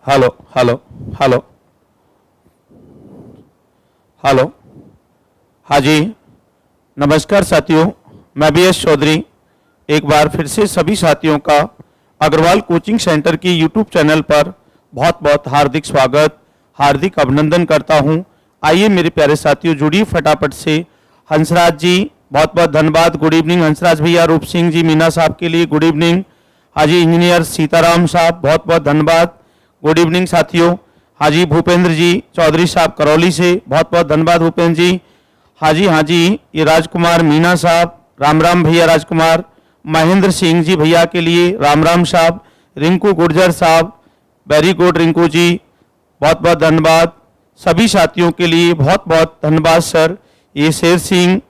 Hello hello hello hello. हाँ जी, नमस्कार साथियों, मैं बी एस चौधरी एक बार फिर से सभी साथियों का अग्रवाल कोचिंग सेंटर की यूट्यूब चैनल पर बहुत बहुत हार्दिक स्वागत, हार्दिक अभिनंदन करता हूं। आइए मेरे प्यारे साथियों, जुड़िए फटाफट से। हंसराज जी बहुत बहुत धन्यवाद, गुड इवनिंग हंसराज भैया। रूप सिंह जी मीना साहब के लिए गुड इवनिंग। हाजी इंजीनियर सीताराम साहब बहुत बहुत धन्यवाद, गुड इवनिंग साथियों। हाजी भूपेंद्र जी चौधरी साहब करौली से बहुत बहुत धन्यवाद भूपेंद्र जी। हाँ जी, ये राजकुमार मीना साहब, राम राम भैया राजकुमार। महेंद्र सिंह जी भैया के लिए राम राम साहब। रिंकू गुर्जर साहब, वेरी गुड रिंकू जी, बहुत बहुत धन्यवाद। सभी साथियों के लिए बहुत बहुत धन्यवाद सर। ये शेर सिंह,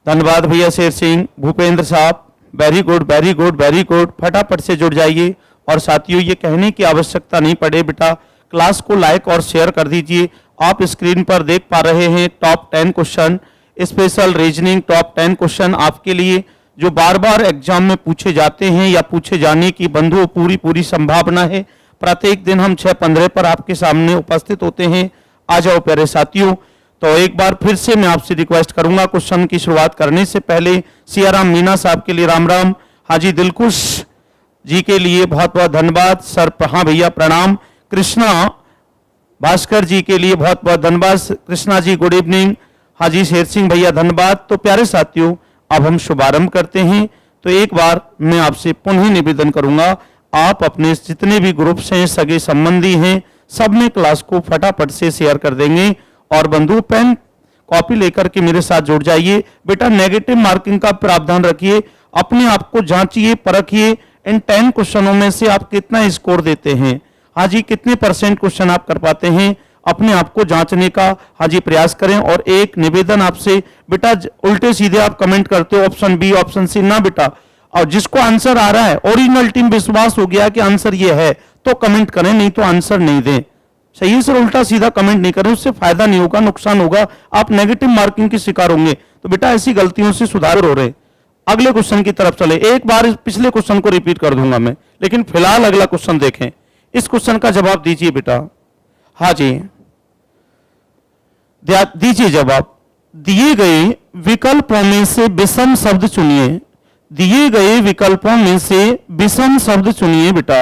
धन्यवाद भैया शेर सिंह। भूपेंद्र साहब very good very good very good, फटाफट से जुड़ जाइए। और साथियों, ये कहने की आवश्यकता नहीं पड़े बेटा, क्लास को लाइक और शेयर कर दीजिए। आप स्क्रीन पर देख पा रहे हैं top 10 question, special reasoning top 10 question आपके लिए, जो बार बार एग्जाम में पूछे जाते हैं या पूछे जाने की बंधुओं पूरी संभावना है। प्रत्येक दिन हम 6:15 पर आपके सामने उपस्थित होते हैं। आ जाओ प्यारे साथियों। तो एक बार फिर से मैं आपसे रिक्वेस्ट करूंगा, क्वेश्चन की शुरुआत करने से पहले सियाराम मीना साहब के लिए राम राम। हाजी दिलकुश जी के लिए बहुत बहुत धन्यवाद सर। हाँ भैया प्रणाम। कृष्णा भास्कर जी के लिए बहुत बहुत धन्यवाद। Krishna ji good evening. हाजी शेर सिंह भैया धन्यवाद। तो प्यारे साथियों, अब हम शुभारंभ करते हैं। तो एक बार मैं आपसे पुनः निवेदन करूंगा, आप अपने जितने भी ग्रुप्स हैं, सगे संबंधी हैं, सब में क्लास को फटाफट से शेयर कर देंगे। और बंधु पेन कॉपी लेकर के मेरे साथ जुड़ जाइए। बेटा नेगेटिव मार्किंग का प्रावधान रखिए, अपने आप को जांचिए, परखिए। इन 10 क्वेश्चनों में से आप कितना स्कोर देते हैं, हाँ जी, कितने % क्वेश्चन आप कर पाते हैं, अपने आप को जांचने का हाँ जी प्रयास करें। और एक निवेदन आपसे, बेटा उल्टे सीधे आप कमेंट करते हो, ऑप्शन बी ऑप्शन सी ना बेटा। और जिसको आंसर आ रहा है, ओरिजिनल टीम विश्वास हो गया कि आंसर ये है, तो कमेंट करें, नहीं तो आंसर नहीं दें। सही से उल्टा सीधा कमेंट नहीं करें, उससे फायदा नहीं होगा, नुकसान होगा, आप नेगेटिव मार्किंग की शिकार होंगे। तो बेटा ऐसी गलतियों से सुधार हो रहे। अगले क्वेश्चन की तरफ चले। एक बार पिछले क्वेश्चन को रिपीट कर दूंगा मैं, लेकिन फिलहाल अगला क्वेश्चन देखें। इस क्वेश्चन का जवाब दीजिए बेटा। हाँ जी, दीजिए जवाब। दिए गए विकल्पों में से विषम शब्द चुनिए। दिए गए विकल्पों में से विषम शब्द चुनिए बेटा,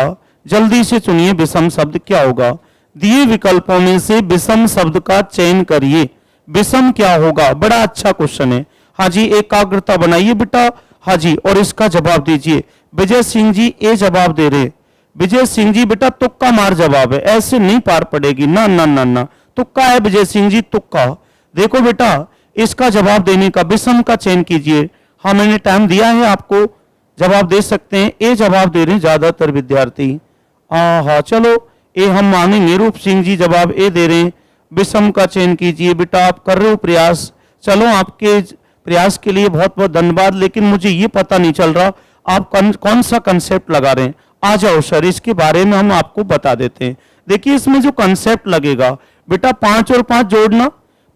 जल्दी से चुनिए। विषम शब्द क्या होगा? दिए विकल्पों में से विषम शब्द का चयन करिए। विषम क्या होगा? बड़ा अच्छा क्वेश्चन है। हाँ जी, एकाग्रता बनाइए बेटा। हाँ जी, और इसका जवाब दीजिए। विजय सिंह जी ए जवाब दे रहे। विजय सिंह जी बेटा तुक्का मार जवाब है, ऐसे नहीं पार पड़ेगी ना ना ना ना, तुक्का है विजय सिंह जी, तुक्का। देखो बेटा, इसका जवाब देने का विषम का चयन कीजिए। हाँ मैंने टाइम दिया है आपको, जवाब दे सकते हैं। ए जवाब दे रहे हैं ज्यादातर विद्यार्थी। हाँ चलो ए हम मानेंगे। रूप सिंह जी जवाब ए दे रहे हैं। विषम का चयन कीजिए बेटा, आप कर रहे हो प्रयास। चलो आपके प्रयास के लिए बहुत बहुत धन्यवाद, लेकिन मुझे ये पता नहीं चल रहा आप कौन सा कंसेप्ट लगा रहे हैं। आ जाओ सर, इसके बारे में हम आपको बता देते हैं। देखिए इसमें जो कंसेप्ट लगेगा बेटा, 5 और 5 जोड़ना।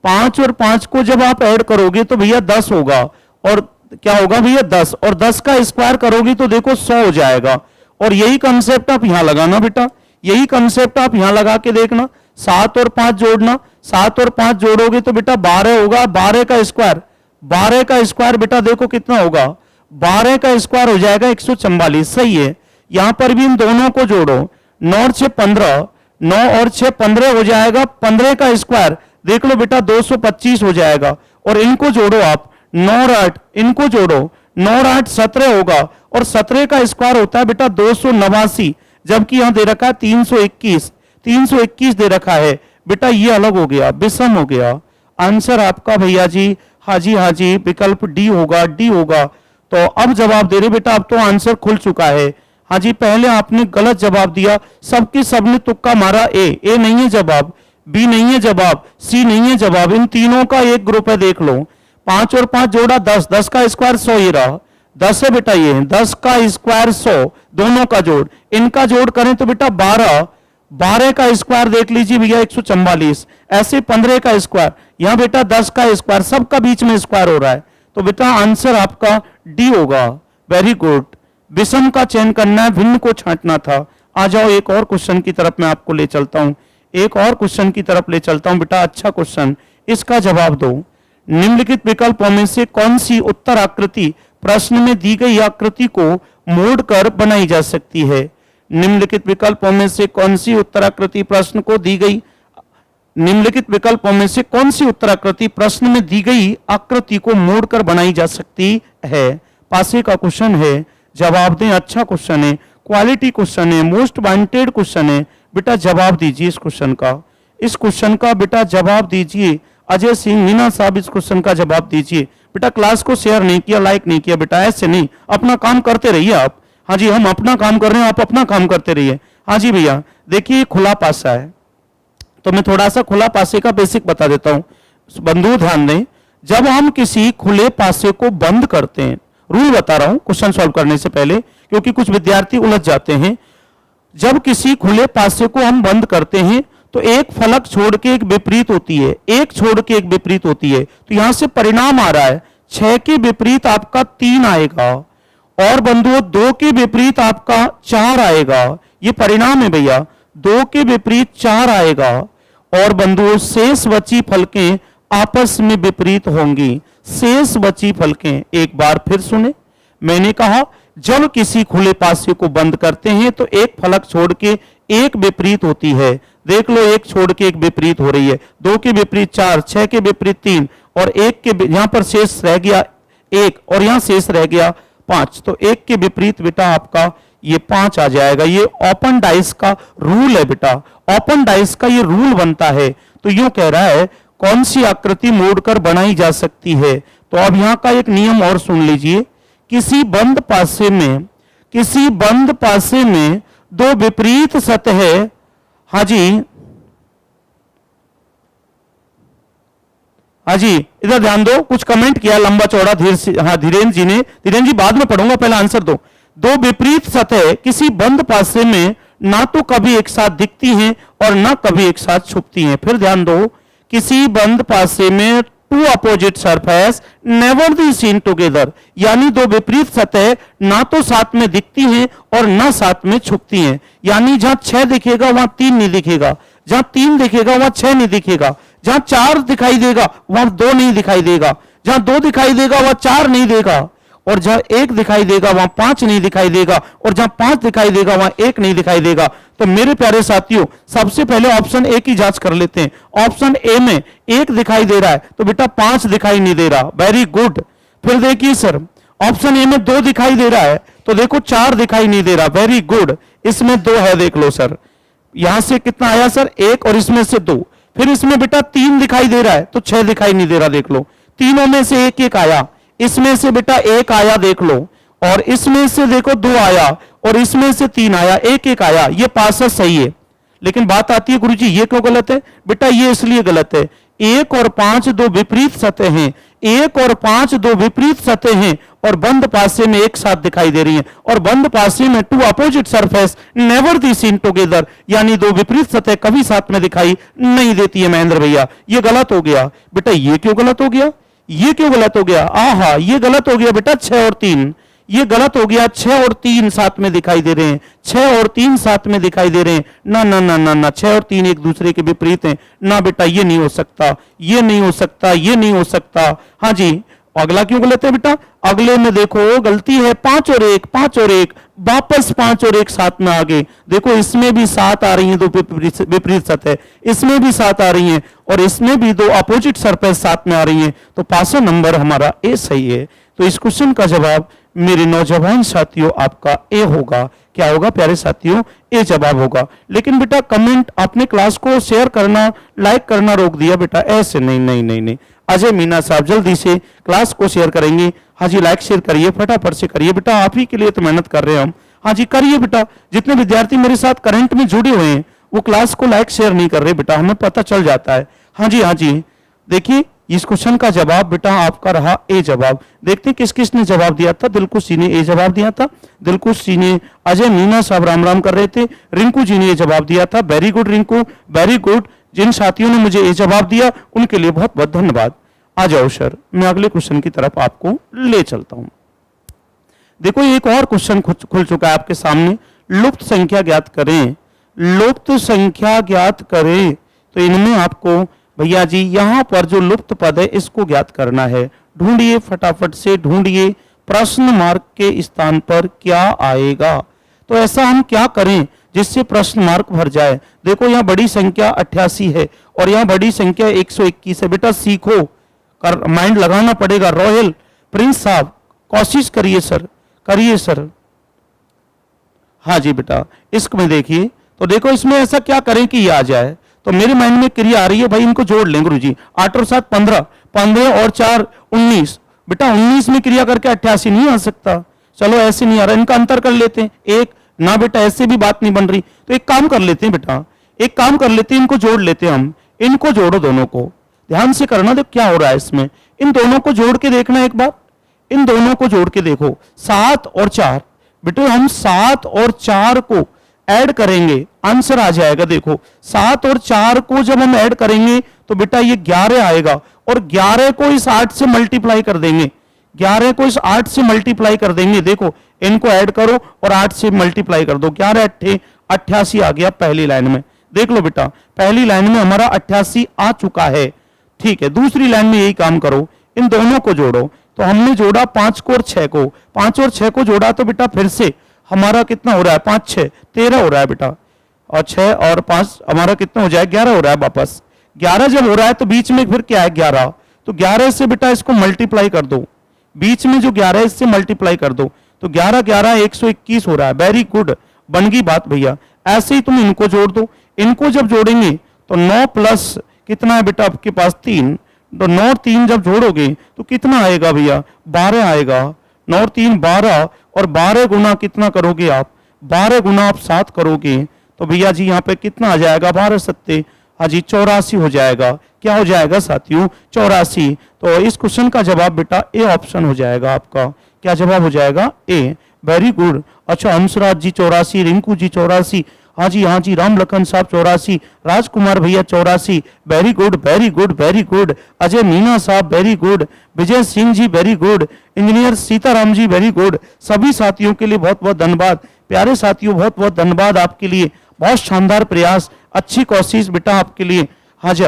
5 और 5 को जब आप ऐड करोगे तो भैया 10 होगा। और क्या होगा भैया 10, और 10 का स्क्वायर करोगे तो देखो 100 हो जाएगा। और यही कंसेप्ट आप यहां लगाना बेटा, यही कंसेप्ट आप यहां लगा के देखना। 7 और 5 जोड़ना, 7 और 5 जोड़ोगे तो बेटा 12 होगा। 12 का स्क्वायर, 12 का स्क्वायर बेटा देखो कितना होगा, 12 का स्क्वायर हो जाएगा 144। सही है। यहां पर भी इन दोनों को जोड़ो। 9 और 6 15, 9 और 6 15 हो जाएगा। 15 का स्क्वायर देख लो बेटा 225 हो जाएगा। और इनको जोड़ो आप, 9 और 8 इनको जोड़ो, 9 और 8 17 होगा। और 17 का स्क्वायर होता है बेटा 289, जबकि यहां दे रखा है 321, 321 दे रखा है बेटा। ये अलग हो गया, विषम हो गया। आंसर आपका भैया जी हाँ जी विकल्प डी होगा, डी होगा। तो अब जवाब दे रहे बेटा, अब तो आंसर खुल चुका है। हाँ जी, पहले आपने गलत जवाब दिया, सबके सबने तुक्का मारा। ए नहीं है जवाब, बी नहीं है जवाब, सी नहीं है जवाब, इन तीनों का एक ग्रुप है। देख लो 5 और 5 जोड़ा 10, 10 का स्क्वायर 100 ही रहा। 10 है बेटा, ये 10 का स्क्वायर 100, दोनों का जोड़, इनका जोड़ करें तो बेटा 12, 12 का स्क्वायर देख लीजिए भैया 144। ऐसे 15 का स्क्वायर, यहां बेटा 10 का स्क्वायर, सबका बीच में स्क्वायर हो रहा है। तो बेटा आंसर आपका डी होगा। Very good. विषम का चयन करना है, भिन्न को छांटना था। आ जाओ एक और क्वेश्चन की तरफ मैं आपको ले चलता हूं, एक और क्वेश्चन की तरफ ले चलता हूं बेटा। अच्छा क्वेश्चन, इसका जवाब दो। निम्नलिखित विकल्पों में से कौन सी उत्तर आकृति प्रश्न में दी गई आकृति को मोड़कर बनाई जा सकती है? निम्नलिखित विकल्पों में से कौन सी उत्तराकृति प्रश्न को दी गई निम्नलिखित विकल्पों में से कौन सी उत्तराकृति प्रश्न में दी गई आकृति को मोड़कर बनाई जा सकती है? पासे का क्वेश्चन है, जवाब दें। अच्छा क्वेश्चन है, क्वालिटी क्वेश्चन है, मोस्ट वांटेड क्वेश्चन है बेटा। जवाब दीजिए इस क्वेश्चन का, इस क्वेश्चन का बेटा जवाब दीजिए। अजय सिंह मीना साहब इस क्वेश्चन का जवाब दीजिए बेटा। क्लास को शेयर नहीं किया, लाइक नहीं किया बेटा, ऐसे नहीं, अपना काम करते रहिए आप। हाँ जी, हम अपना काम कर रहे हैं, आप अपना काम करते रहिए। हाँ जी भैया, देखिए खुला पासा है तो मैं थोड़ा सा खुला पासे का बेसिक बता देता हूं। बंधु ध्यान दें, जब हम किसी खुले पासे को बंद करते हैं, रूल बता रहा हूं क्वेश्चन सॉल्व करने से पहले, क्योंकि कुछ विद्यार्थी उलझ जाते हैं। जब किसी खुले पासे को हम बंद करते हैं तो एक फलक छोड़ के एक विपरीत होती है, एक छोड़ के एक विपरीत होती है। तो यहां से परिणाम आ रहा है 6 के विपरीत आपका 3 आएगा, और बंधुओं 2 के विपरीत आपका 4 आएगा। ये परिणाम है भैया, 2 के विपरीत 4 आएगा, और बंधुओं शेष बची फलकें आपस में विपरीत होंगी। शेष बची फलकें, एक बार फिर सुने, मैंने कहा जब किसी खुले पासे को बंद करते हैं तो एक फलक छोड़ के एक विपरीत होती है। देख लो, एक छोड़ के एक विपरीत हो रही है। 2 के विपरीत 4, 6 के विपरीत 3, और एक के यहां पर शेष रह गया 1, और यहां शेष रह गया 5। तो एक के विपरीत बेटा आपका ये 5 आ जाएगा। ये ओपन डाइस का रूल है बेटा, ओपन डाइस का ये रूल बनता है। तो यूं कह रहा है कौन सी आकृति मोड़कर बनाई जा सकती है। तो अब यहां का एक नियम और सुन लीजिए, किसी बंद पासे में 2 विपरीत सतह, हाँ जी, हाँ जी इधर ध्यान दो, कुछ कमेंट किया लंबा चौड़ा धीरेन्द्र जी ने। धीरेन्द्र जी बाद में पढ़ूंगा, पहले आंसर दो। 2 विपरीत सतह किसी बंद पासे में ना तो कभी एक साथ दिखती हैं और ना कभी एक साथ छुपती हैं। फिर ध्यान दो, किसी बंद पासे में 2 opposite surface never be seen together, यानी 2 विपरीत सतह ना तो साथ में दिखती हैं और ना साथ में छुपती हैं। यानी जहां 6 दिखेगा वहां 3 नहीं दिखेगा, जहां 3 दिखेगा वहां 6 नहीं दिखेगा, जहां 4 दिखाई देगा वहां 2 नहीं दिखाई देगा, जहां 2 दिखाई देगा वहां 4 नहीं देगा, और जहां 1 दिखाई देगा वहां 5 नहीं दिखाई देगा, और जहां 5 दिखाई देगा वहां 1 नहीं दिखाई देगा। तो मेरे प्यारे साथियों, सबसे पहले ऑप्शन ए की जांच कर लेते हैं। ऑप्शन ए में 1 दिखाई दे रहा है तो बेटा 5 दिखाई नहीं दे रहा, वेरी गुड। फिर देखिए सर, ऑप्शन ए में 2 दिखाई दे रहा है तो देखो 4 दिखाई नहीं दे रहा, वेरी गुड। इसमें 2 है, देख लो सर, यहां से कितना आया सर 1, और इसमें से 2। फिर इसमें बेटा 3 दिखाई दे रहा है तो 6 दिखाई नहीं दे रहा, देख लो। तीनों में से 1 आया, इसमें से बेटा 1 आया, देख लो, और इसमें से देखो 2 आया, और इसमें से 3 आया, 1 आया। ये पासा सही है, लेकिन बात आती है गुरुजी ये क्यों गलत है? बेटा ये इसलिए गलत है, 1 और 5 2 विपरीत सतह हैं, 1 और 5 2 विपरीत सतह हैं, और बंद पासे में एक साथ दिखाई दे रही हैं, और बंद पासे में 2 opposite surface never be seen together, यानी 2 विपरीत सतह कभी साथ में दिखाई नहीं देती है। महेंद्र भैया ये गलत हो गया। बेटा ये क्यों गलत हो गया? ये क्यों गलत हो गया? आहा, ये गलत हो गया बेटा 6 और 3, ये गलत हो गया। 6 और 3 साथ में दिखाई दे रहे हैं, 6 और 3 साथ में दिखाई दे रहे हैं। ना ना ना ना ना, 6 और 3 एक दूसरे के विपरीत हैं ना बेटा, ये नहीं हो सकता, ये नहीं हो सकता, ये नहीं हो सकता। हाँ जी, अगला क्यों गलत है बेटा? अगले में देखो गलती है 5 और 1, 5 और 1, वापस 5 और 1 साथ में आगे देखो, इसमें भी 7 आ रही हैं 2 विपरीत सतह, इसमें भी 7 आ रही हैं, और इसमें भी 2 अपोजिट सरफेस साथ में आ रही हैं। तो पासा नंबर हमारा ए सही है। तो इस क्वेश्चन का जवाब मेरे नौजवान साथियों आपका ए होगा। क्या होगा प्यारे साथियों? ए जवाब होगा। लेकिन बेटा कमेंट, आपने क्लास को शेयर करना, लाइक करना रोक दिया बेटा, ऐसे नहीं नहीं नहीं नहीं। अजय मीना साहब जल्दी से क्लास को शेयर करेंगे। हाँ जी, लाइक शेयर करिए, फटाफट से करिए बेटा, आप ही के लिए तो मेहनत कर रहे हैं हम। हाँ जी करिए बेटा, जितने विद्यार्थी मेरे साथ करंट में जुड़े हुए हैं वो क्लास को लाइक शेयर नहीं कर रहे बेटा, हमें पता चल जाता है। हाँ जी हाँ जी, देखिए इस क्वेश्चन का जवाब बेटा आपका रहा ए जवाब। देखते हैं किस किस ने जवाब दिया था। दिलकुश जी ने ए जवाब दिया था, दिलकुश जी ने, अजय मीना साहब राम राम कर रहे थे, रिंकू जी ने ये जवाब दिया था। Very good Rinku, very good. जिन साथियों ने मुझे ये जवाब दिया उनके लिए बहुत बहुत धन्यवाद। आ जाओ सर, मैं अगले क्वेश्चन की तरफ आपको ले चलता हूं। देखो एक और क्वेश्चन खुल चुका है आपके सामने, लुप्त संख्या ज्ञात करें, लुप्त संख्या ज्ञात करें। तो इनमें आपको भैया जी यहां पर जो लुप्त पद है इसको ज्ञात करना है। ढूंढिए, फटाफट से ढूंढिए, प्रश्न मार्क के स्थान पर क्या आएगा। तो ऐसा हम क्या करें जिससे प्रश्न मार्क भर जाए। देखो यहाँ बड़ी संख्या 88 है और यहाँ बड़ी संख्या 121 है। बेटा सीखो, कर माइंड लगाना पड़ेगा। रॉयल प्रिंस साहब कोशिश करिए सर, करिए सर। हाँ जी बेटा, इसमें देखिए, तो देखो इसमें ऐसा क्या करें कि ये आ जाए। तो मेरे माइंड में क्रिया आ रही है, भाई इनको जोड़ लें गुरुजी। 8 और 7 15, 15 और 4 19। बेटा 19 में क्रिया करके 88 नहीं आ सकता। चलो ऐसे नहीं आ रहा, इनका अंतर कर लेते हैं। एक ना बेटा, ऐसे भी बात नहीं बन रही। तो एक काम कर लेते हैं बेटा, एक काम कर लेते हैं, इनको जोड़ लेते हैं हम। इनको जोड़ो दोनों को, ध्यान से करना। देखो क्या हो रहा है इसमें, इन दोनों को जोड़ के देखना एक बार, इन दोनों को जोड़ के देखो। 7 और 4, बेटे हम 7 और 4 को ऐड करेंगे, आंसर आ जाएगा। देखो 7 और 4 को जब हम ऐड करेंगे तो बेटा ये 11 आएगा, और 11 को इस 8 से मल्टीप्लाई कर देंगे, 11 को इस 8 से मल्टीप्लाई कर देंगे। देखो इनको ऐड करो और 8 से मल्टीप्लाई कर दो, 11 8 88 आ गया पहली लाइन में। देख लो बेटा, पहली लाइन में हमारा 88 आ चुका है। ठीक है, दूसरी लाइन में यही काम करो, इन दोनों को जोड़ो। तो हमने जोड़ा 5 को और 6 को, 5 और 6 को जोड़ा तो बेटा फिर से हमारा कितना हो रहा है, 5 6 13 हो रहा है बेटा, और 6 और 5 हमारा कितना हो जाए, 11 हो रहा है वापस। 11 जब हो रहा है तो बीच में फिर क्या है, 11। तो 11 से बेटा इसको मल्टीप्लाई कर दो, बीच में जो 11 है इससे मल्टीप्लाई कर दो, तो 11 11 121 हो रहा है। वेरी गुड, बन गई बात भैया। ऐसे ही तुम इनको जोड़ दो, इनको जब जोड़ेंगे तो 9 प्लस कितना है बेटा आपके पास 3, तो 9 और 3 जब जोड़ोगे तो कितना आएगा भैया, 12 आएगा। 9 और 3 12, और 12 गुना कितना करोगे आप, 12 गुना आप 7 करोगे तो भैया जी यहाँ पे कितना आ जाएगा, 12 सत्ते, हाँ जी 84 हो जाएगा। क्या हो जाएगा साथियों, 84। तो इस क्वेश्चन का जवाब बेटा ए ऑप्शन हो जाएगा आपका। क्या जवाब हो जाएगा, ए। Very good. अच्छा, हंसराज जी 84, रिंकू जी 84, हाँ जी राम लखन साहब 84, राजकुमार भैया 84, very good very good very good. Ajay Meena साहब very good, Vijay Singh ji very good, engineer Sitaram ji very good. सभी साथियों के लिए बहुत बहुत धन्यवाद। प्यारे साथियों बहुत बहुत धन्यवाद आपके लिए, बहुत शानदार प्रयास, अच्छी कोशिश बेटा आपके लिए। हाँ जी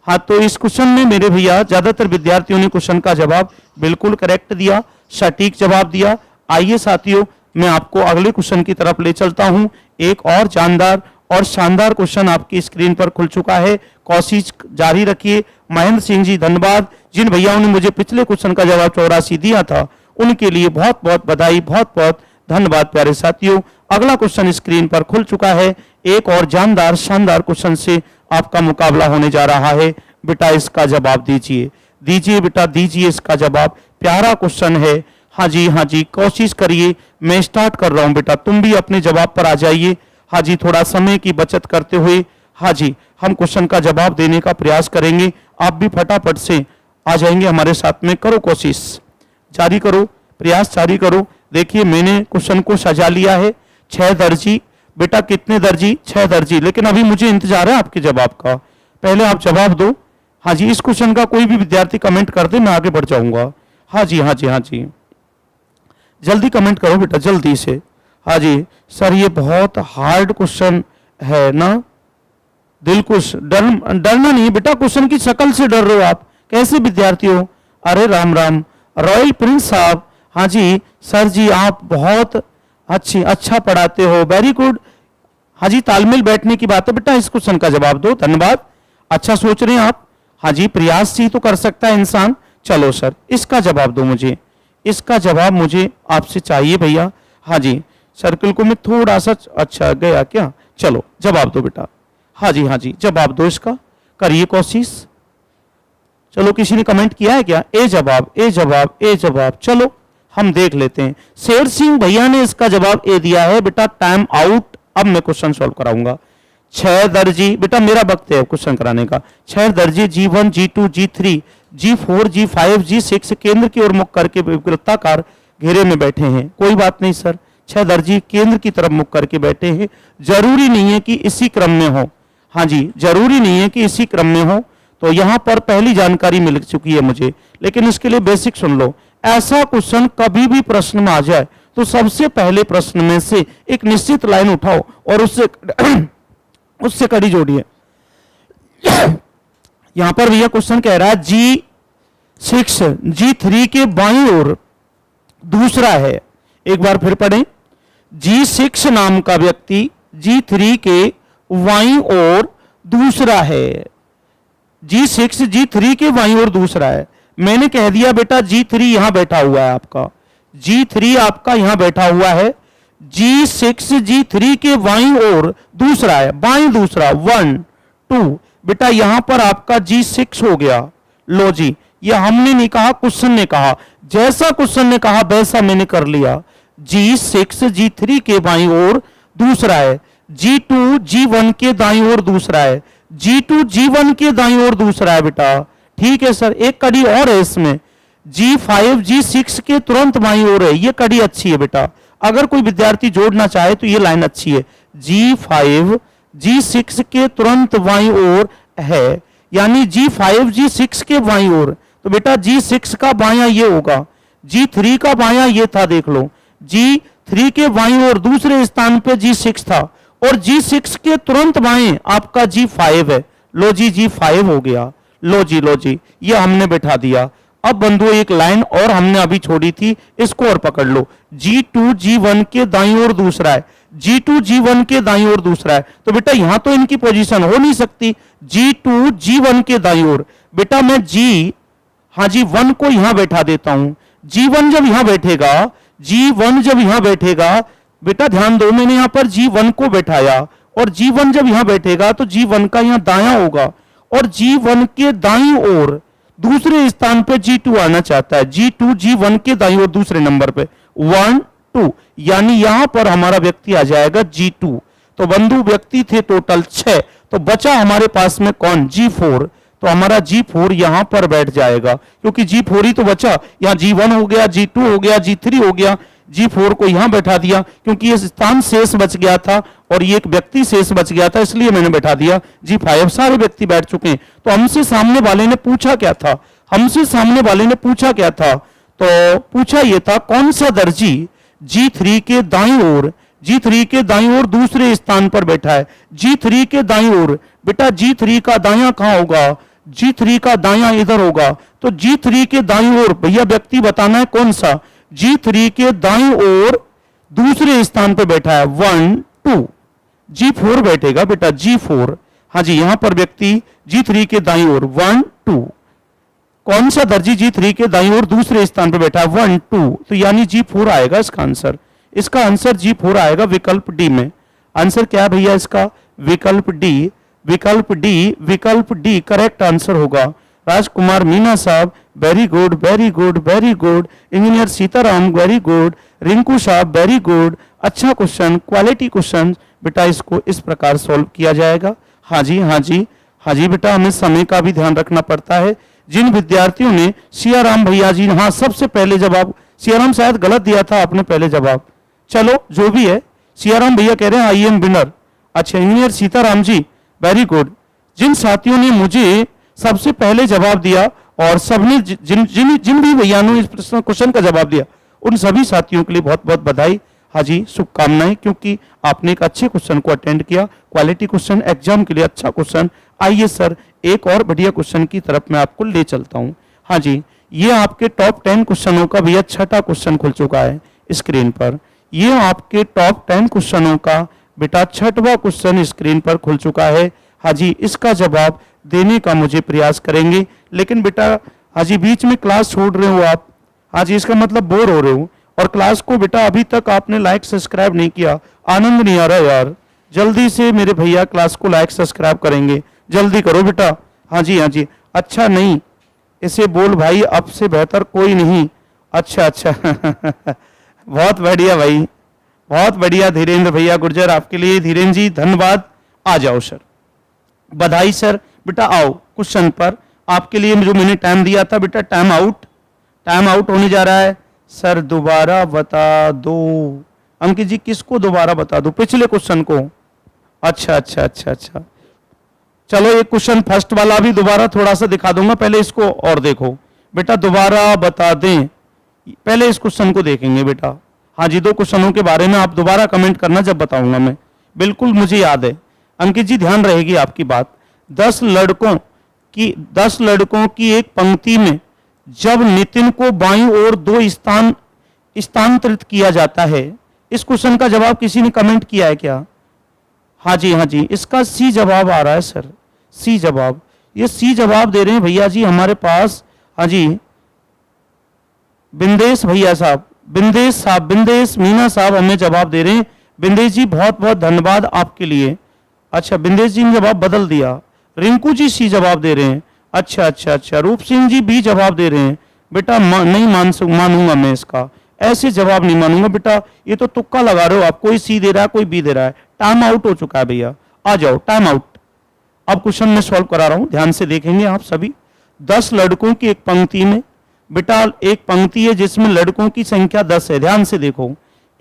हाँ, तो इस क्वेश्चन में मेरे भैया ज्यादातर विद्यार्थियों ने क्वेश्चन का जवाब बिल्कुल करेक्ट दिया, सटीक जवाब दिया। आइए साथियों, मैं आपको अगले क्वेश्चन की तरफ ले चलता हूं। एक और जानदार और शानदार क्वेश्चन आपकी स्क्रीन पर खुल चुका है, कोशिश जारी रखिए। महेंद्र सिंह जी धन्यवाद, जिन भैयाओं ने मुझे पिछले क्वेश्चन का जवाब 84 दिया था उनके लिए बहुत बहुत बधाई, बहुत बहुत धन्यवाद। प्यारे साथियों, अगला क्वेश्चन स्क्रीन पर खुल चुका है। एक और जानदार शानदार क्वेश्चन से आपका मुकाबला होने जा रहा है। बेटा इसका जवाब दीजिए, दीजिए बेटा दीजिए इसका जवाब। प्यारा क्वेश्चन है, हाँ जी कोशिश करिए। मैं स्टार्ट कर रहा हूं बेटा, तुम भी अपने जवाब पर आ जाइए। हाँ जी, थोड़ा समय की बचत करते हुए हाँ जी हम क्वेश्चन का जवाब देने का प्रयास करेंगे। आप भी फटाफट से आ जाएंगे हमारे साथ में। करो कोशिश, जारी करो, प्रयास जारी करो। देखिए मैंने क्वेश्चन को सजा लिया है। 6 दर्जी बेटा, कितने दर्जी, 6 दर्जी। लेकिन अभी मुझे इंतजार है आपके जवाब का, पहले आप जवाब दो। हाँ जी, इस क्वेश्चन का कोई भी विद्यार्थी कमेंट कर दे, मैं आगे बढ़ जाऊंगा। हाँ जी जल्दी कमेंट करो बेटा, जल्दी से। हाँ जी सर, ये बहुत हार्ड क्वेश्चन है ना। दिलकुश, डरना नहीं बेटा, क्वेश्चन की शक्ल से डर रहे हो आप, कैसे विद्यार्थी हो। अरे राम राम, रॉयल प्रिंस साहब, हाँ जी सर जी आप बहुत अच्छा पढ़ाते हो, वेरी गुड। हाँ जी, तालमेल बैठने की बात है बेटा, इस क्वेश्चन का जवाब दो। धन्यवाद, अच्छा सोच रहे हैं आप। हाँ जी, प्रयास ही तो कर सकता है इंसान। चलो सर, इसका जवाब दो मुझे, इसका जवाब मुझे आपसे चाहिए भैया। हाँ जी, सर्कल को मैं थोड़ा सा अच्छा गया क्या, चलो जवाब दो बेटा। हाँ जी जवाब दो इसका, करिए कोशिश। चलो किसी ने कमेंट किया है क्या, ए जवाब ए जवाब ए जवाब। चलो हम देख लेते हैं। शेर सिंह भैया ने इसका जवाब ए दिया है बेटा। टाइम आउट, अब मैं क्वेश्चन सॉल्व कराऊंगा। 6 दर्जी बेटा, मेरा वक्त है क्वेश्चन कराने का। 6 दर्जी G1 G2 G3 G4 G5 G6 केंद्र की ओर मुख करके वृत्ताकार घेरे में बैठे हैं। कोई बात नहीं सर, 6 दर्जी केंद्र की तरफ मुख करके बैठे हैं। जरूरी नहीं है कि इसी क्रम में हो। हाँ जी, जरूरी नहीं है कि इसी क्रम में हो। तो यहां पर पहली जानकारी मिल चुकी है मुझे, लेकिन इसके लिए बेसिक सुन लो। ऐसा क्वेश्चन कभी भी प्रश्न में आ जाए तो सबसे पहले प्रश्न में से एक निश्चित लाइन उठाओ और उससे उससे कड़ी जोड़िए। यहां पर भैया क्वेश्चन कह रहा है G6 G3 के बाईं ओर दूसरा है। एक बार फिर पढ़ें, G6 नाम का व्यक्ति G3 के बाईं ओर दूसरा है। G6 G3 के बाईं ओर दूसरा है। मैंने कह दिया बेटा G3 यहां बैठा हुआ है, आपका G3 आपका यहां बैठा हुआ है। G6 G3 के बाईं ओर दूसरा है, बाईं दूसरा 1 2, बेटा यहां पर आपका G6 हो गया। लो जी, ये हमने नहीं कहा, क्वेश्चन ने कहा, जैसा क्वेश्चन ने कहा वैसा मैंने कर लिया। G6 G3 के बाईं ओर दूसरा है, G2 G1 के दाईं ओर दूसरा है, G2 G1 के दाईं ओर दूसरा है बेटा। ठीक है सर, एक कड़ी और है इसमें, G5 G6 के तुरंत बाईं ओर है। ये कड़ी अच्छी है बेटा, अगर कोई विद्यार्थी जोड़ना चाहे तो ये लाइन अच्छी है। G5 G6 के तुरंत बाईं ओर है, यानी G5 G6 के बाईं ओर, तो बेटा G6 का बायां ये होगा, G3 का बायां ये था, देख लो G3 के बाईं ओर दूसरे स्थान पे G6 था और G6 के तुरंत बाएं आपका G5 है। लो जी G5 हो गया। लो जी ये हमने बैठा दिया। अब बंधु एक लाइन और हमने अभी छोड़ी थी, इसको और पकड़ लो। G2 G1 के दाईं ओर दूसरा है, G2 G1 के दाईं ओर दूसरा है, तो बेटा यहां तो इनकी पोजीशन हो नहीं सकती। G2 G1 के दाईं ओर, बेटा मैं G1 को यहां बैठा देता हूं। G1 जब यहां बैठेगा, G1 जब यहां बैठेगा, बेटा ध्यान दो, मैंने यहां पर G1 को बैठाया और G1 जब यहां बैठेगा तो G1 का यहां दायां होगा और G1 के दाईं ओर दूसरे स्थान पे G2 आना चाहता है। G2 G1 के दाईं ओर दूसरे नंबर पे 1 2, यानी यहां पर हमारा व्यक्ति आ जाएगा G2। तो बंधु व्यक्ति थे टोटल 6, तो बचा हमारे पास में कौन, G4। तो हमारा G4 यहां पर बैठ जाएगा, क्योंकि G4 ही तो बचा। यहां G1 हो गया, G2 हो गया, G3 हो गया, G4 को यहां बैठा दिया क्योंकि ये स्थान शेष बच गया था और ये एक व्यक्ति शेष बच गया था, इसलिए मैंने बैठा दिया G5। सारे व्यक्ति बैठ चुके हैं। तो हमसे सामने वाले ने पूछा क्या था, हमसे सामने वाले ने पूछा क्या था, तो पूछा ये था कौन सा दर्जी G3 के दाईं ओर, G3 के दाईं ओर दूसरे स्थान पर बैठा है। G3 के दाईं ओर, बेटा G3 का दायां कहां होगा, G3 का दायां इधर होगा। तो G3 के दाईं ओर भैया व्यक्ति बताना है कौन सा, G3 के दाईं ओर दूसरे स्थान पर बैठा है 1 2, G4 बैठेगा बेटा G4। हाँ जी, यहां पर व्यक्ति G3 के दाईं ओर 1 2, कौन सा दर्जी G3 के दाईं ओर दूसरे स्थान पर बैठा है 1 2, तो यानी G4 आएगा इसका आंसर। इसका आंसर G4 आएगा विकल्प डी में। आंसर क्या है भैया इसका, विकल्प डी। विकल्प डी, विकल्प डी करेक्ट आंसर होगा। राजकुमार मीना साहब very good very good very good, engineer Sitaram very good, Rinku साहब वेरी गुड, अच्छा क्वेश्चन, क्वालिटी क्वेश्चन। बेटा इसको इस प्रकार सॉल्व किया जाएगा। हाँ जी हाँ जी हाँ जी बेटा, हमें समय का भी ध्यान रखना पड़ता है। जिन विद्यार्थियों ने सियाराम भैया जी, हाँ सबसे पहले जवाब, सियाराम शायद गलत दिया था आपने पहले जवाब, चलो जो भी है, सियाराम भैया कह रहे हैं आई एम विनर। अच्छा engineer Sitaram ji very good. जिन साथियों ने मुझे सबसे पहले जवाब दिया और सबने जिन जिन जिन भी भैया ने इस क्वेश्चन का जवाब दिया, उन सभी साथियों के लिए बहुत बहुत बधाई। हाँ जी, शुभकामनाएं, क्योंकि आपने एक अच्छे क्वेश्चन को अटेंड किया, क्वालिटी क्वेश्चन, एग्जाम के लिए अच्छा क्वेश्चन। आइए सर एक और बढ़िया क्वेश्चन की तरफ मैं आपको ले चलता हूं। हाँ जी, ये आपके टॉप 10 क्वेश्चनों का भैया छठा क्वेश्चन खुल चुका है स्क्रीन पर। ये आपके टॉप 10 क्वेश्चनों का बेटा छठवां क्वेश्चन स्क्रीन पर खुल चुका है। हाँ जी, इसका जवाब देने का मुझे प्रयास करेंगे, लेकिन बेटा हाँ जी बीच में क्लास छोड़ रहे हो आप, हाँ जी इसका मतलब बोर हो रहे हो, और क्लास को बेटा अभी तक आपने लाइक सब्सक्राइब नहीं किया, आनंद नहीं आ रहा यार। जल्दी से मेरे भैया क्लास को लाइक सब्सक्राइब करेंगे, जल्दी करो बेटा। हाँ जी हाँ जी, अच्छा नहीं इसे बोल भाई, अब से बेहतर कोई नहीं। अच्छा अच्छा बहुत बढ़िया भाई, बहुत बढ़िया। धीरेन्द्र भैया गुर्जर आपके लिए, धीरेन्द्र जी धन्यवाद। आ जाओ सर, बधाई सर। बेटा आओ क्वेश्चन पर, आपके लिए जो मैंने टाइम दिया था बेटा, टाइम आउट होने जा रहा है। सर दोबारा बता दो अंकित जी, किसको दोबारा बता दो, पिछले क्वेश्चन को? अच्छा अच्छा अच्छा अच्छा, चलो एक क्वेश्चन फर्स्ट वाला भी दोबारा थोड़ा सा दिखा दूंगा, पहले इसको और देखो बेटा, दोबारा बता दें, पहले इस क्वेश्चन को देखेंगे बेटा। हाँ जी, 2 क्वेश्चनों के बारे में आप दोबारा कमेंट करना जब बताऊंगा मैं। बिल्कुल मुझे याद है अंकित जी, ध्यान रहेगी आपकी बात। 10 लड़कों की एक पंक्ति में जब नितिन को बाईं ओर 2 स्थान स्थानांतरित किया जाता है। इस क्वेश्चन का जवाब किसी ने कमेंट किया है क्या? हाँ जी, हाँ जी, इसका सी जवाब आ रहा है सर, सी जवाब। ये सी जवाब दे रहे हैं भैया जी हमारे पास। हाँ जी, बिंदेश भैया साहब, बिंदेश मीना साहब हमें जवाब दे रहे हैं। बिंदेश जी बहुत बहुत धन्यवाद आपके लिए। अच्छा, बिंदेश जी ने जवाब बदल दिया। रिंकू जी सी जवाब दे रहे हैं। अच्छा अच्छा अच्छा, रूप सिंह जी बी जवाब दे रहे हैं। बेटा नहीं मानूंगा मैं इसका, ऐसे जवाब नहीं मानूंगा बेटा, ये तो तुक्का लगा रहे हो आप, कोई सी दे रहा है कोई बी दे रहा है। टाइम आउट हो चुका है भैया, आ जाओ टाइम आउट। अब क्वेश्चन में सॉल्व करा रहा हूं, ध्यान से देखेंगे आप सभी। 10 लड़कों की एक पंक्ति में, बेटा एक पंक्ति है जिसमें लड़कों की संख्या 10 है, ध्यान से देखो।